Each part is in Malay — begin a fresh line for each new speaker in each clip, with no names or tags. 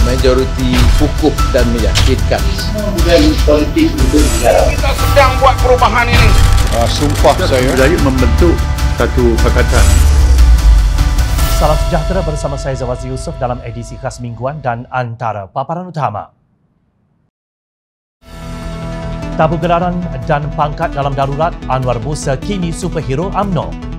Majoriti kukuh dan meyakinkan.
Dan politik untuk negara.
Kita sedang buat perubahan ini.
Sumpah saya
membentuk satu pakatan.
Salam sejahtera, bersama saya Zawazi Yusof dalam edisi khas mingguan dan antara paparan utama. Tabu gelaran dan pangkat dalam darurat, Anwar Musa kini superhero UMNO.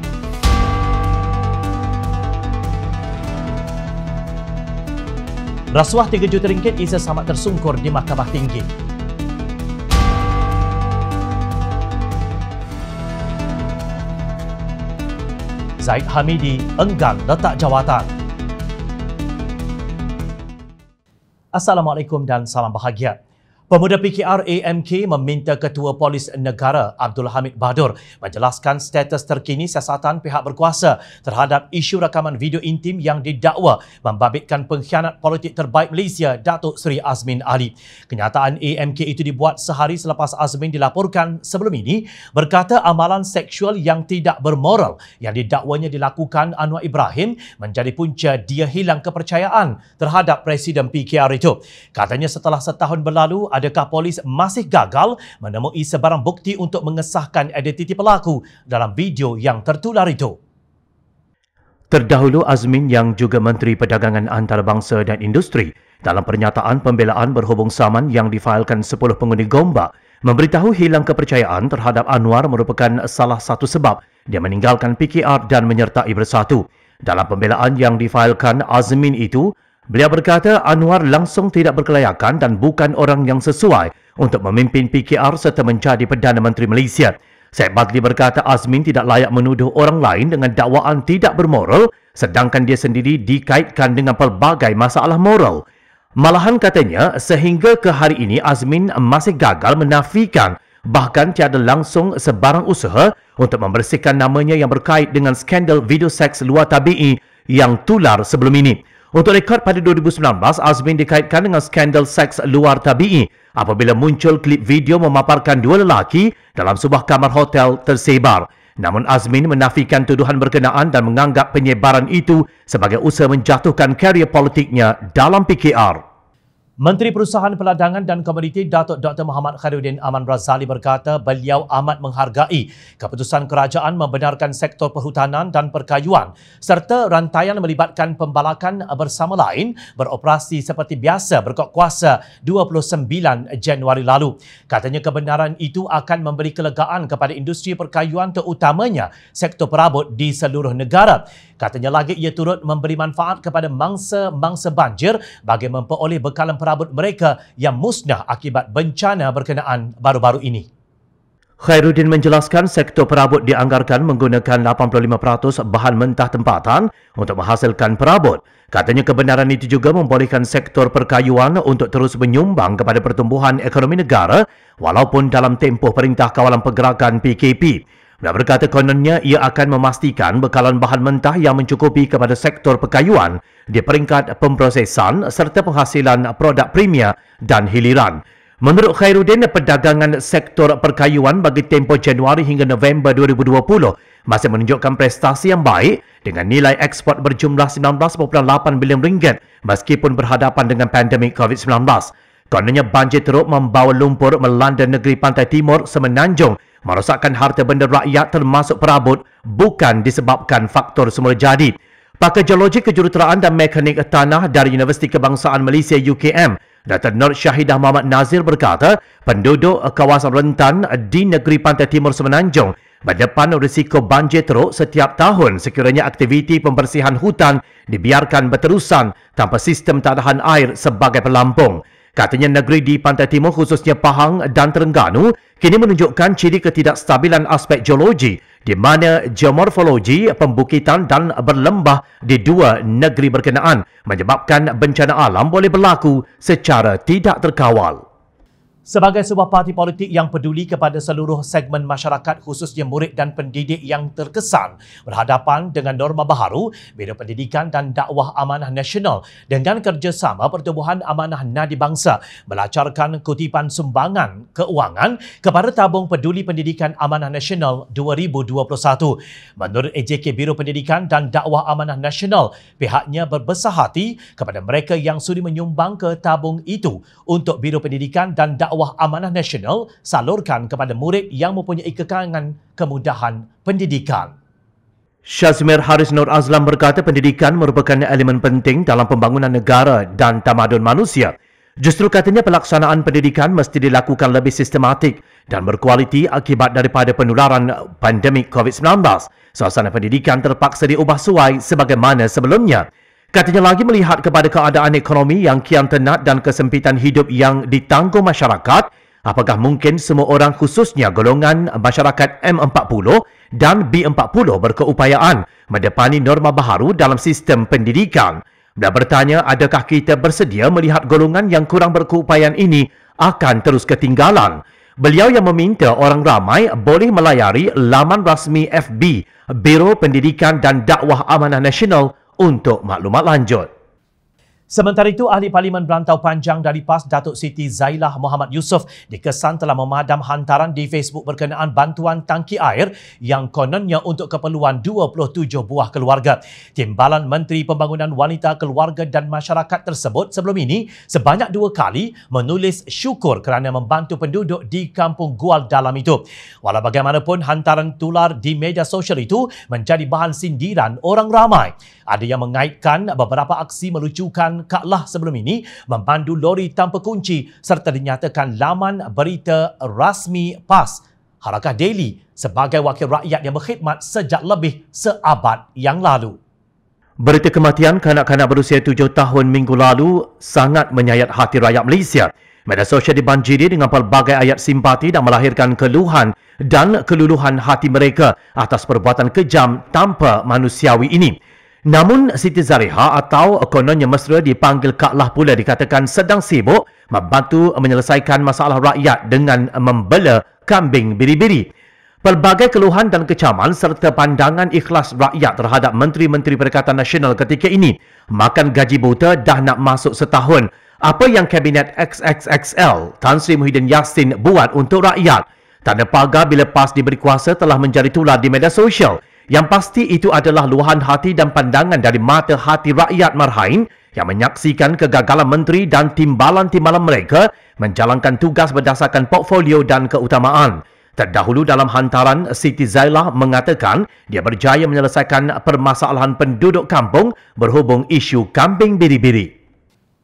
Rasuah RM3 juta Isa Samad tersungkur di Mahkamah Tinggi. Zaid Hamidi enggan letak jawatan. Assalamualaikum dan salam bahagia. Pemuda PKR AMK meminta Ketua Polis Negara Abdul Hamid Badur menjelaskan status terkini siasatan pihak berkuasa terhadap isu rakaman video intim yang didakwa membabitkan pengkhianat politik terbaik Malaysia Datuk Seri Azmin Ali. Kenyataan AMK itu dibuat sehari selepas Azmin dilaporkan sebelum ini berkata amalan seksual yang tidak bermoral yang didakwanya dilakukan Anwar Ibrahim menjadi punca dia hilang kepercayaan terhadap Presiden PKR itu. Katanya setelah setahun berlalu, adakah polis masih gagal menemui sebarang bukti untuk mengesahkan identiti pelaku dalam video yang tertular itu?
Terdahulu, Azmin yang juga Menteri Perdagangan Antarabangsa dan Industri dalam pernyataan pembelaan berhubung saman yang difailkan 10 pengundi Gombak memberitahu hilang kepercayaan terhadap Anwar merupakan salah satu sebab dia meninggalkan PKR dan menyertai Bersatu. Dalam pembelaan yang difailkan Azmin itu, beliau berkata Anwar langsung tidak berkelayakan dan bukan orang yang sesuai untuk memimpin PKR serta menjadi Perdana Menteri Malaysia. Syed Badli berkata Azmin tidak layak menuduh orang lain dengan dakwaan tidak bermoral sedangkan dia sendiri dikaitkan dengan pelbagai masalah moral. Malahan katanya sehingga ke hari ini Azmin masih gagal menafikan bahkan tiada langsung sebarang usaha untuk membersihkan namanya yang berkait dengan skandal video seks luar tabi'i yang tular sebelum ini. Untuk rekod pada 2019, Azmin dikaitkan dengan skandal seks luar tabi'i apabila muncul klip video memaparkan dua lelaki dalam sebuah kamar hotel tersebar. Namun Azmin menafikan tuduhan berkenaan dan menganggap penyebaran itu sebagai usaha menjatuhkan karier politiknya dalam PKR.
Menteri Perusahaan Peladangan dan Komoditi Datuk Dr. Muhammad Khairuddin Aman Razali berkata beliau amat menghargai keputusan kerajaan membenarkan sektor perhutanan dan perkayuan serta rantaian melibatkan pembalakan bersama lain beroperasi seperti biasa berkod kuasa 29 Januari lalu. Katanya kebenaran itu akan memberi kelegaan kepada industri perkayuan terutamanya sektor perabot di seluruh negara. Katanya lagi ia turut memberi manfaat kepada mangsa-mangsa banjir bagi memperoleh bekalan perabot mereka yang musnah akibat bencana berkenaan baru-baru ini.
Khairuddin menjelaskan sektor perabot dianggarkan menggunakan 85% bahan mentah tempatan untuk menghasilkan perabot. Katanya kebenaran itu juga membolehkan sektor perkayuan untuk terus menyumbang kepada pertumbuhan ekonomi negara walaupun dalam tempoh Perintah Kawalan Pergerakan PKP. Dia berkata kononnya ia akan memastikan bekalan bahan mentah yang mencukupi kepada sektor perkayuan di peringkat pemprosesan serta penghasilan produk premier dan hiliran. Menurut Khairuddin, perdagangan sektor perkayuan bagi tempoh Januari hingga November 2020 masih menunjukkan prestasi yang baik dengan nilai ekspor berjumlah 19.8 bilion ringgit meskipun berhadapan dengan pandemik COVID-19. Kononnya banjir teruk membawa lumpur melanda negeri pantai timur Semenanjung merosakkan harta benda rakyat termasuk perabot bukan disebabkan faktor semula jadi. Pakar Geologi Kejuruteraan dan Mekanik Tanah dari Universiti Kebangsaan Malaysia UKM, Dr. Nur Syahidah Muhammad Nazir berkata, penduduk kawasan rentan di negeri pantai timur Semenanjung berdepan risiko banjir teruk setiap tahun sekiranya aktiviti pembersihan hutan dibiarkan berterusan tanpa sistem tahan air sebagai pelampung. Katanya negeri di pantai timur khususnya Pahang dan Terengganu kini menunjukkan ciri ketidakstabilan aspek geologi di mana geomorfologi, pembukitan dan berlembah di dua negeri berkenaan menyebabkan bencana alam boleh berlaku secara tidak terkawal.
Sebagai sebuah parti politik yang peduli kepada seluruh segmen masyarakat khususnya murid dan pendidik yang terkesan berhadapan dengan norma baharu, Biro Pendidikan dan Dakwah Amanah Nasional dengan kerjasama Pertubuhan Amanah Nadi Bangsa melancarkan kutipan sumbangan keuangan kepada Tabung Peduli Pendidikan Amanah Nasional 2021. Menurut AJK Biro Pendidikan dan Dakwah Amanah Nasional, pihaknya berbesar hati kepada mereka yang sudi menyumbang ke tabung itu untuk Biro Pendidikan dan Dakwah Amanah Nasional salurkan kepada murid yang mempunyai kekurangan kemudahan pendidikan.
Syazmir Haris Nur Azlam berkata pendidikan merupakan elemen penting dalam pembangunan negara dan tamadun manusia. Justru katanya pelaksanaan pendidikan mesti dilakukan lebih sistematik dan berkualiti akibat daripada penularan pandemik COVID-19. Suasana pendidikan terpaksa diubah suai sebagaimana sebelumnya. Katanya lagi melihat kepada keadaan ekonomi yang kian tenat dan kesempitan hidup yang ditanggung masyarakat, apakah mungkin semua orang khususnya golongan masyarakat M40 dan B40 berkeupayaan mendepani norma baharu dalam sistem pendidikan? Beliau bertanya, adakah kita bersedia melihat golongan yang kurang berkeupayaan ini akan terus ketinggalan? Beliau yang meminta orang ramai boleh melayari laman rasmi FB Biro Pendidikan dan Dakwah Amanah Nasional untuk maklumat lanjut.
Sementara itu, Ahli Parlimen Berantau Panjang dari PAS Datuk Siti Zailah Muhammad Yusof dikesan telah memadam hantaran di Facebook berkenaan bantuan tangki air yang kononnya untuk keperluan 27 buah keluarga. Timbalan Menteri Pembangunan Wanita, Keluarga dan Masyarakat tersebut sebelum ini sebanyak 2 kali menulis syukur kerana membantu penduduk di Kampung Gual Dalam itu. Walau bagaimanapun, hantaran tular di media sosial itu menjadi bahan sindiran orang ramai. Ada yang mengaitkan beberapa aksi melucukan Kak Lah sebelum ini memandu lori tanpa kunci serta dinyatakan laman berita rasmi PAS Harakah Daily sebagai wakil rakyat yang berkhidmat sejak lebih seabad yang lalu.
Berita kematian kanak-kanak berusia 7 tahun minggu lalu sangat menyayat hati rakyat Malaysia. Media sosial dibanjiri dengan pelbagai ayat simpati dan melahirkan keluhan dan keluluhan hati mereka atas perbuatan kejam tanpa manusiawi ini. Namun Siti Zariha atau kononnya mesra dipanggil Kak Lah pula dikatakan sedang sibuk membantu menyelesaikan masalah rakyat dengan membela kambing biri-biri. Pelbagai keluhan dan kecaman serta pandangan ikhlas rakyat terhadap Menteri-Menteri Perikatan Nasional ketika ini. Makan gaji buta dah nak masuk setahun. Apa yang Kabinet XXXL Tan Sri Muhyiddin Yassin buat untuk rakyat? Tanda pagar bila PAS diberi kuasa telah menjadi tular di media sosial. Yang pasti itu adalah luahan hati dan pandangan dari mata hati rakyat marhain yang menyaksikan kegagalan menteri dan timbalan-timbalan mereka menjalankan tugas berdasarkan portfolio dan keutamaan. Terdahulu dalam hantaran, Siti Zailah mengatakan dia berjaya menyelesaikan permasalahan penduduk kampung berhubung isu kambing biri-biri.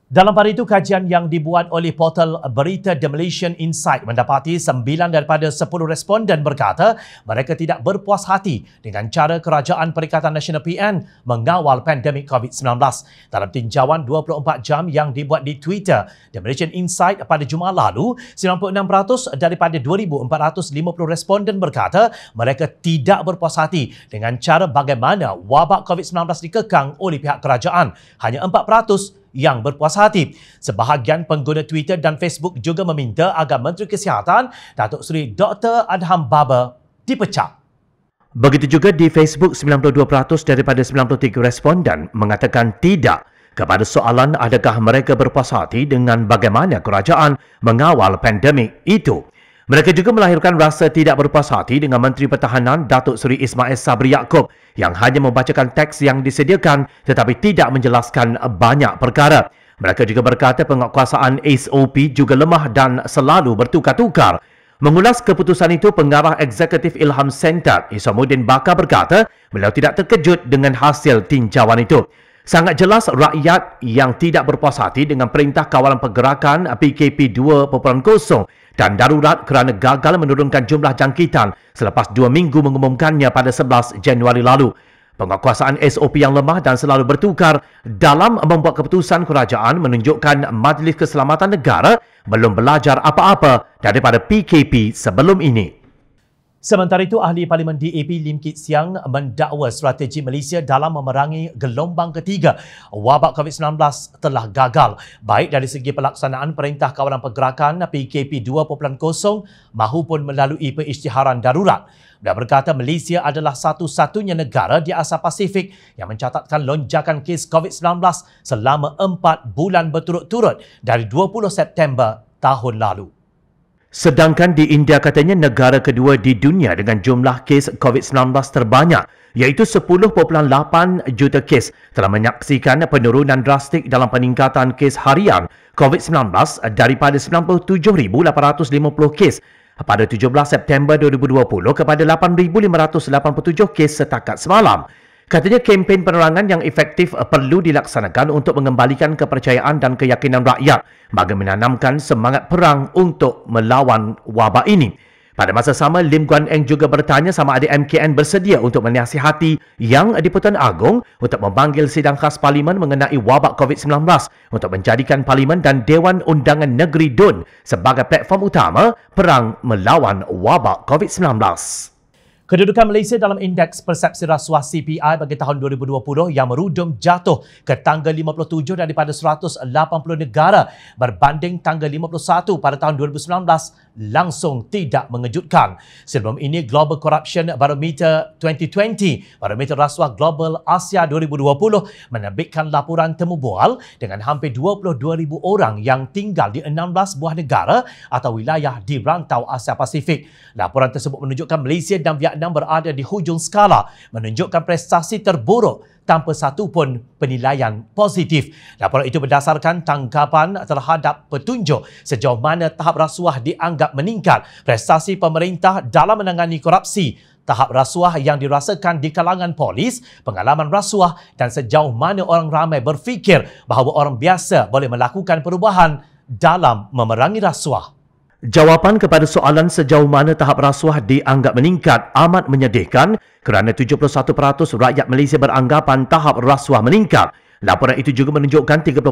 Dalam pada itu, kajian yang dibuat oleh portal berita The Malaysian Insight mendapati 9 daripada 10 responden berkata mereka tidak berpuas hati dengan cara Kerajaan Perikatan Nasional PN mengawal pandemik COVID-19. Dalam tinjauan 24 jam yang dibuat di Twitter The Malaysian Insight pada Jumaat lalu, 96% daripada 2,450 responden berkata mereka tidak berpuas hati dengan cara bagaimana wabak COVID-19 dikekang oleh pihak kerajaan. Hanya 4% yang berpuas hati. Sebahagian pengguna Twitter dan Facebook juga meminta agar Menteri Kesihatan Datuk Seri Dr. Adham Baba dipecat.
Begitu juga di Facebook, 92% daripada 93 responden mengatakan tidak kepada soalan adakah mereka berpuas hati dengan bagaimana kerajaan mengawal pandemik itu. Mereka juga melahirkan rasa tidak berpuas hati dengan Menteri Pertahanan Datuk Seri Ismail Sabri Yaakob yang hanya membacakan teks yang disediakan tetapi tidak menjelaskan banyak perkara. Mereka juga berkata penguatkuasaan SOP juga lemah dan selalu bertukar-tukar. Mengulas keputusan itu, Pengarah Eksekutif Ilham Center Isamuddin Bakar berkata beliau tidak terkejut dengan hasil tinjauan itu. Sangat jelas rakyat yang tidak berpuas hati dengan Perintah Kawalan Pergerakan PKP 2.0 dan darurat kerana gagal menurunkan jumlah jangkitan selepas 2 minggu mengumumkannya pada 11 Januari lalu. Penguatkuasaan SOP yang lemah dan selalu bertukar dalam membuat keputusan kerajaan menunjukkan Majlis Keselamatan Negara belum belajar apa-apa daripada PKP sebelum ini.
Sementara itu, Ahli Parlimen DAP Lim Kit Siang mendakwa strategi Malaysia dalam memerangi gelombang ketiga wabak COVID-19 telah gagal, baik dari segi pelaksanaan Perintah Kawalan Pergerakan PKP 2.0 mahupun melalui pengisytiharan darurat. Dia berkata Malaysia adalah satu-satunya negara di Asia Pasifik yang mencatatkan lonjakan kes COVID-19 selama 4 bulan berturut-turut dari 20 September tahun lalu.
Sedangkan di India katanya negara kedua di dunia dengan jumlah kes COVID-19 terbanyak, iaitu 10.8 juta kes, telah menyaksikan penurunan drastik dalam peningkatan kes harian COVID-19 daripada 97,850 kes pada 17 September 2020 kepada 8,587 kes setakat semalam. Katanya kempen penerangan yang efektif perlu dilaksanakan untuk mengembalikan kepercayaan dan keyakinan rakyat bagi menanamkan semangat perang untuk melawan wabak ini. Pada masa sama, Lim Guan Eng juga bertanya sama ada MKN bersedia untuk menasihati Yang di-Pertuan Agong untuk memanggil sidang khas Parlimen mengenai wabak COVID-19 untuk menjadikan Parlimen dan Dewan Undangan Negeri DUN sebagai platform utama perang melawan wabak COVID-19.
Kedudukan Malaysia dalam Indeks Persepsi Rasuah CPI bagi tahun 2020 yang merudum jatuh ke tangga 57 daripada 180 negara berbanding tangga 51 pada tahun 2019 langsung tidak mengejutkan. Sebelum ini, Global Corruption Barometer 2020, Barometer Rasuah Global Asia 2020 menerbitkan laporan temu bual dengan hampir 22,000 orang yang tinggal di 16 buah negara atau wilayah di rantau Asia Pasifik. Laporan tersebut menunjukkan Malaysia dan Vietnam berada di hujung skala, menunjukkan prestasi terburuk tanpa satu pun penilaian positif. Laporan itu berdasarkan tanggapan terhadap petunjuk sejauh mana tahap rasuah dianggap meningkat, prestasi pemerintah dalam menangani korupsi, tahap rasuah yang dirasakan di kalangan polis, pengalaman rasuah dan sejauh mana orang ramai berfikir bahawa orang biasa boleh melakukan perubahan dalam memerangi rasuah.
Jawapan kepada soalan sejauh mana tahap rasuah dianggap meningkat amat menyedihkan kerana 71% rakyat Malaysia beranggapan tahap rasuah meningkat. Laporan itu juga menunjukkan 30%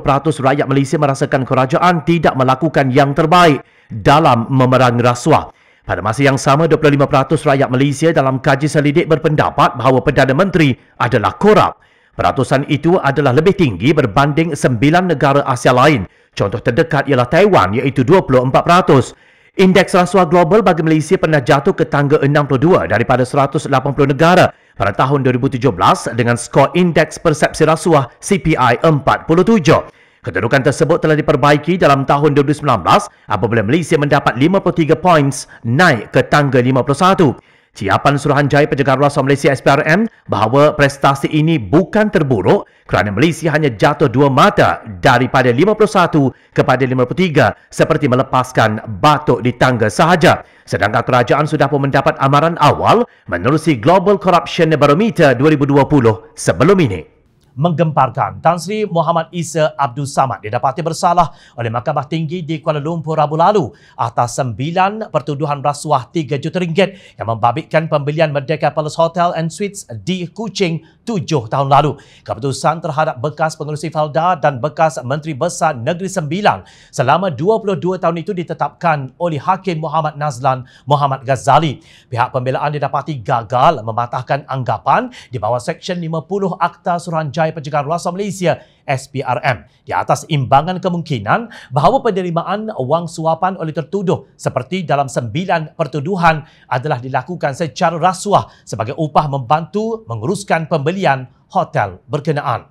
rakyat Malaysia merasakan kerajaan tidak melakukan yang terbaik dalam memerangi rasuah. Pada masa yang sama, 25% rakyat Malaysia dalam kaji selidik berpendapat bahawa Perdana Menteri adalah korup. Peratusan itu adalah lebih tinggi berbanding 9 negara Asia lain. Contoh terdekat ialah Taiwan iaitu 24%. Indeks rasuah global bagi Malaysia pernah jatuh ke tangga 62 daripada 180 negara pada tahun 2017 dengan skor indeks persepsi rasuah CPI 47. Kedudukan tersebut telah diperbaiki dalam tahun 2019 apabila Malaysia mendapat 53 points naik ke tangga 51. Ciapan Suruhanjaya Pencegahan Rasuah Malaysia SPRM bahawa prestasi ini bukan terburuk kerana Malaysia hanya jatuh 2 mata daripada 51 kepada 53 seperti melepaskan batuk di tangga sahaja. Sedangkan kerajaan sudah pun mendapat amaran awal menerusi Global Corruption Barometer 2020 sebelum ini.
Menggemparkan, Tan Sri Muhammad Isa Abdul Samad didapati bersalah oleh Mahkamah Tinggi di Kuala Lumpur Rabu lalu atas 9 pertuduhan rasuah RM3 juta yang membabitkan pembelian Merdeka Palace Hotel and Suites di Kuching 7 tahun lalu. Keputusan terhadap bekas pengerusi Felda dan bekas Menteri Besar Negeri Sembilan selama 22 tahun itu ditetapkan oleh Hakim Muhammad Nazlan Muhammad Ghazali. Pihak pembelaan didapati gagal mematahkan anggapan di bawah Seksyen 50 Akta Suruhanjaya Pencegahan Rasuah Malaysia SPRM di atas imbangan kemungkinan bahawa penerimaan wang suapan oleh tertuduh seperti dalam 9 pertuduhan adalah dilakukan secara rasuah sebagai upah membantu menguruskan pembelian hotel berkenaan.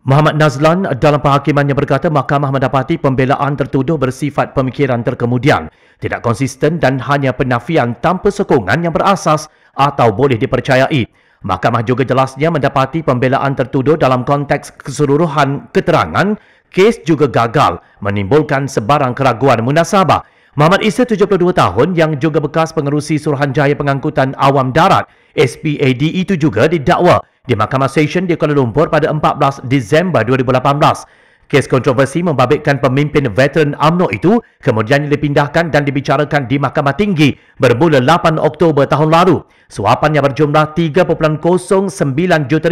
Muhammad Nazlan dalam penghakimannya berkata mahkamah mendapati pembelaan tertuduh bersifat pemikiran terkemudian, tidak konsisten dan hanya penafian tanpa sokongan yang berasas atau boleh dipercayai. Mahkamah juga jelasnya mendapati pembelaan tertuduh dalam konteks keseluruhan keterangan, kes juga gagal menimbulkan sebarang keraguan munasabah. Muhammad Isa 72 tahun yang juga bekas pengerusi Suruhanjaya Pengangkutan Awam Darat SPAD itu juga didakwa di Mahkamah Session di Kuala Lumpur pada 14 Disember 2018. Kes kontroversi membabitkan pemimpin veteran UMNO itu kemudian dipindahkan dan dibicarakan di Mahkamah Tinggi bermula 8 Oktober tahun lalu. Suapan yang berjumlah RM3.09 juta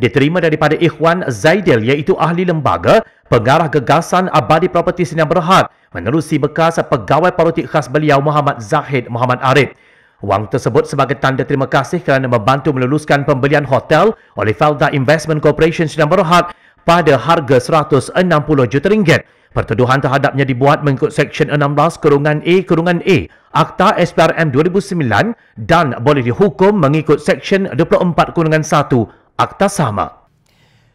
diterima daripada Ikhwan Zaidil iaitu ahli lembaga pengarah gagasan abadi properti Sdn Bhd menerusi bekas pegawai politik khas beliau Muhammad Zahid Muhammad Arif. Wang tersebut sebagai tanda terima kasih kerana membantu meluluskan pembelian hotel oleh Felda Investment Corporation Sdn Bhd pada harga RM160 juta. Pertuduhan terhadapnya dibuat mengikut Seksyen 16(A) Akta SPRM 2009 dan boleh dihukum mengikut Seksyen 24(1) Akta sama.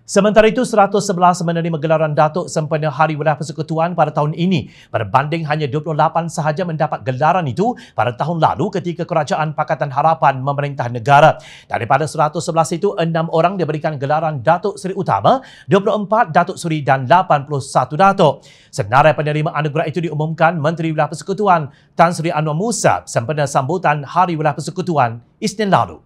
Sementara itu, 111 menerima gelaran Datuk sempena Hari Wilayah Persekutuan pada tahun ini berbanding hanya 28 sahaja mendapat gelaran itu pada tahun lalu ketika Kerajaan Pakatan Harapan memerintah negara. Daripada 111 itu, 6 orang diberikan gelaran Datuk Seri Utama, 24 Datuk Seri dan 81 Datuk. Senarai penerima anugerah itu diumumkan Menteri Wilayah Persekutuan Tan Sri Anwar Musa sempena sambutan Hari Wilayah Persekutuan Isnin lalu.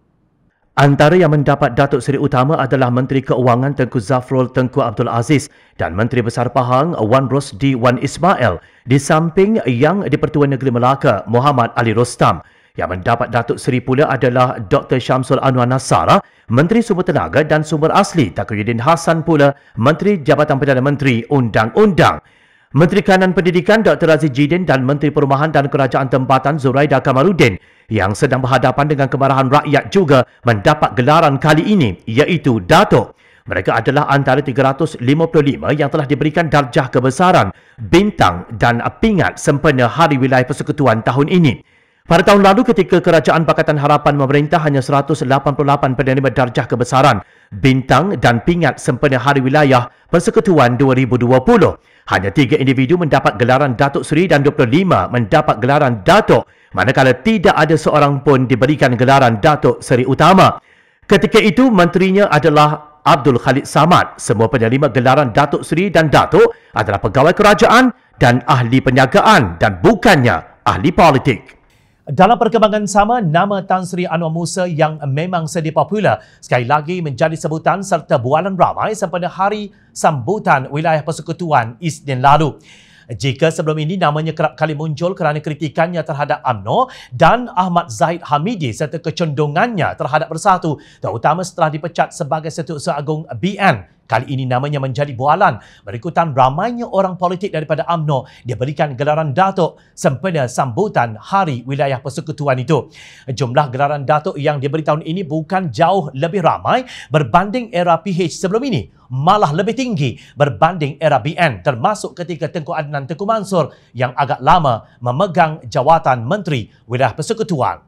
Antara yang mendapat Datuk Seri Utama adalah Menteri Keuangan Tengku Zafrul Tengku Abdul Aziz dan Menteri Besar Pahang Wan Rosdi Wan Ismail, di samping Yang di-Pertua Negeri Melaka Muhammad Ali Rostam. Yang mendapat Datuk Seri pula adalah Dr. Syamsul Anwar Nasara, Menteri Sumber Tenaga dan Sumber Asli, Taqiyuddin Hassan pula Menteri Jabatan Perdana Menteri Undang-Undang. Menteri Kanan Pendidikan Dr. Aziz Jidin dan Menteri Perumahan dan Kerajaan Tempatan Zuraida Kamarudin yang sedang berhadapan dengan kemarahan rakyat juga mendapat gelaran kali ini, iaitu Datuk. Mereka adalah antara 355 yang telah diberikan darjah kebesaran, bintang dan pingat sempena Hari Wilayah Persekutuan tahun ini. Pada tahun lalu ketika Kerajaan Pakatan Harapan memerintah, hanya 188 penerima darjah kebesaran, bintang dan pingat sempena Hari Wilayah Persekutuan 2020. Hanya 3 individu mendapat gelaran Datuk Seri dan 25 mendapat gelaran Datuk, manakala tidak ada seorang pun diberikan gelaran Datuk Seri Utama. Ketika itu, menterinya adalah Abdul Khalid Samad. Semua penerima gelaran Datuk Seri dan Datuk adalah pegawai kerajaan dan ahli perniagaan dan bukannya ahli politik.
Dalam perkembangan sama, nama Tan Sri Anwar Musa yang memang sedia popular sekali lagi menjadi sebutan serta bualan ramai sempena Hari Sambutan Wilayah Persekutuan Isnin lalu. Jika sebelum ini namanya kerap kali muncul kerana kritikannya terhadap UMNO dan Ahmad Zahid Hamidi serta kecondongannya terhadap Bersatu, terutama setelah dipecat sebagai Setiausaha Agung BN. Kali ini namanya menjadi bualan berikutan ramainya orang politik daripada UMNO diberikan gelaran Datuk sempena sambutan Hari Wilayah Persekutuan itu. Jumlah gelaran Datuk yang diberi tahun ini bukan jauh lebih ramai berbanding era PH sebelum ini, malah lebih tinggi berbanding era BN, termasuk ketika Tengku Adnan Tengku Mansur yang agak lama memegang jawatan Menteri Wilayah Persekutuan.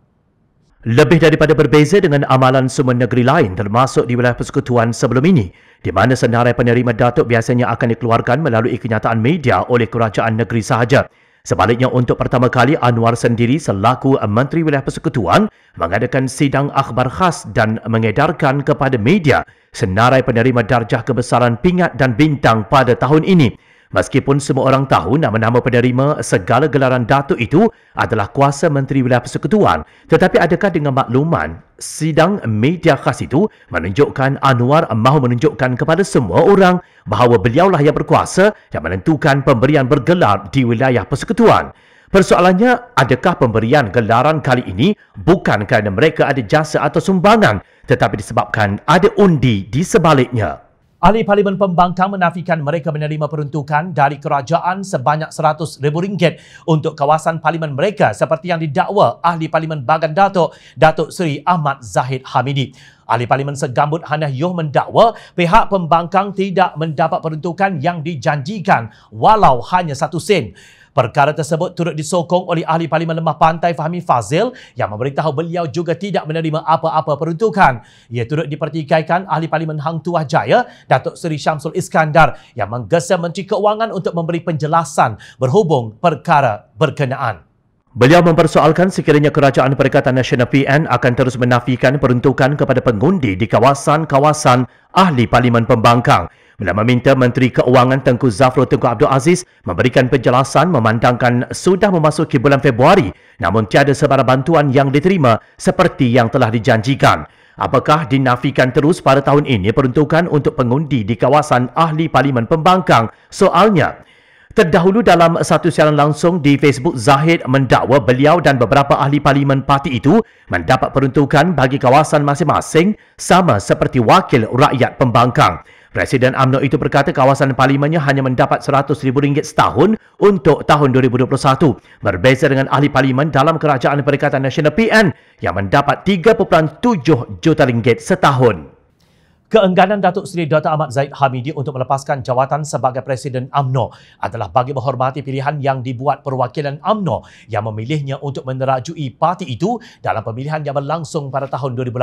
Lebih daripada berbeza dengan amalan semua negeri lain termasuk di wilayah persekutuan sebelum ini, di mana senarai penerima Datuk biasanya akan dikeluarkan melalui kenyataan media oleh kerajaan negeri sahaja. Sebaliknya, untuk pertama kali Anwar sendiri selaku Menteri Wilayah Persekutuan mengadakan sidang akhbar khas dan mengedarkan kepada media senarai penerima darjah kebesaran pingat dan bintang pada tahun ini. Meskipun semua orang tahu nama-nama penerima segala gelaran Datuk itu adalah kuasa Menteri Wilayah Persekutuan, tetapi adakah dengan makluman sidang media khas itu menunjukkan Anwar mahu menunjukkan kepada semua orang bahawa beliaulah yang berkuasa yang menentukan pemberian bergelar di Wilayah Persekutuan? Persoalannya, adakah pemberian gelaran kali ini bukan kerana mereka ada jasa atau sumbangan, tetapi disebabkan ada undi di sebaliknya?
Ahli Parlimen Pembangkang menafikan mereka menerima peruntukan dari kerajaan sebanyak RM100,000 untuk kawasan parlimen mereka seperti yang didakwa Ahli Parlimen Bagan Datuk, Datuk Seri Ahmad Zahid Hamidi. Ahli Parlimen Segambut Hannah Yoh mendakwa pihak pembangkang tidak mendapat peruntukan yang dijanjikan walau hanya 1 sen. Perkara tersebut turut disokong oleh Ahli Parlimen Lembah Pantai Fahmi Fazil yang memberitahu beliau juga tidak menerima apa-apa peruntukan. Ia turut dipertikaikan Ahli Parlimen Hang Tuah Jaya, Datuk Seri Syamsul Iskandar yang menggesa Menteri Keuangan untuk memberi penjelasan berhubung perkara berkenaan.
Beliau mempersoalkan sekiranya Kerajaan Perikatan Nasional PN akan terus menafikan peruntukan kepada pengundi di kawasan-kawasan Ahli Parlimen Pembangkang. Beliau meminta Menteri Keuangan Tengku Zafrul Tengku Abdul Aziz memberikan penjelasan memandangkan sudah memasuki bulan Februari namun tiada sebarang bantuan yang diterima seperti yang telah dijanjikan. Apakah dinafikan terus pada tahun ini peruntukan untuk pengundi di kawasan Ahli Parlimen Pembangkang? Soalnya, terdahulu dalam satu siaran langsung di Facebook, Zahid mendakwa beliau dan beberapa ahli parlimen parti itu mendapat peruntukan bagi kawasan masing-masing sama seperti wakil rakyat Pembangkang. Presiden UMNO itu berkata kawasan parlimennya hanya mendapat RM100,000 setahun untuk tahun 2021. Berbeza dengan ahli parlimen dalam Kerajaan Perikatan Nasional PN yang mendapat RM3.7 juta setahun.
Keengganan Datuk Seri Dr. Ahmad Zahid Hamidi untuk melepaskan jawatan sebagai Presiden UMNO adalah bagi menghormati pilihan yang dibuat perwakilan UMNO yang memilihnya untuk menerajui parti itu dalam pemilihan yang berlangsung pada tahun 2018.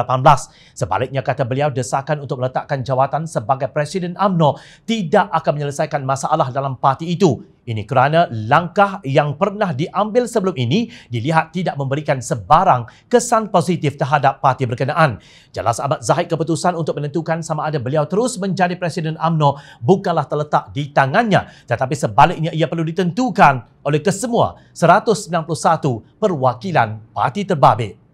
Sebaliknya, kata beliau, desakan untuk meletakkan jawatan sebagai Presiden UMNO tidak akan menyelesaikan masalah dalam parti itu. Ini kerana langkah yang pernah diambil sebelum ini dilihat tidak memberikan sebarang kesan positif terhadap parti berkenaan. Jelas Ahmad Zahid, keputusan untuk menentukan sama ada beliau terus menjadi Presiden UMNO bukanlah terletak di tangannya, tetapi sebaliknya ia perlu ditentukan oleh kesemua 191 perwakilan parti terbabit.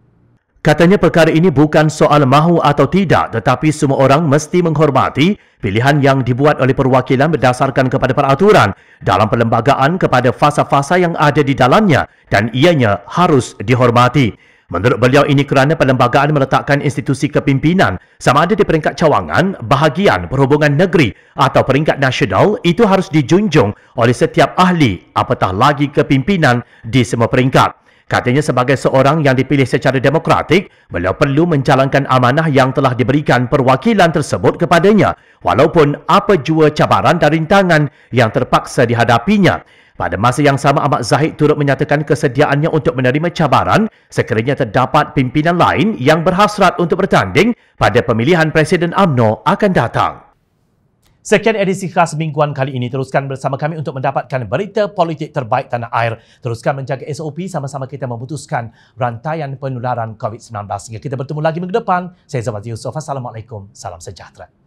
Katanya perkara ini bukan soal mahu atau tidak, tetapi semua orang mesti menghormati pilihan yang dibuat oleh perwakilan berdasarkan kepada peraturan dalam perlembagaan kepada fasa-fasa yang ada di dalamnya dan ianya harus dihormati. Menurut beliau, ini kerana perlembagaan meletakkan institusi kepimpinan sama ada di peringkat cawangan, bahagian, perhubungan negeri atau peringkat nasional itu harus dijunjung oleh setiap ahli, apatah lagi kepimpinan di semua peringkat. Katanya sebagai seorang yang dipilih secara demokratik, beliau perlu menjalankan amanah yang telah diberikan perwakilan tersebut kepadanya, walaupun apa jua cabaran dan rintangan yang terpaksa dihadapinya. Pada masa yang sama, Ahmad Zahid turut menyatakan kesediaannya untuk menerima cabaran sekiranya terdapat pimpinan lain yang berhasrat untuk bertanding pada pemilihan Presiden UMNO akan datang.
Sekian edisi khas mingguan kali ini. Teruskan bersama kami untuk mendapatkan berita politik terbaik tanah air. Teruskan menjaga SOP, sama-sama kita memutuskan rantaian penularan COVID-19. Hingga kita bertemu lagi minggu depan. Saya Zawati Yusof. Assalamualaikum. Salam sejahtera.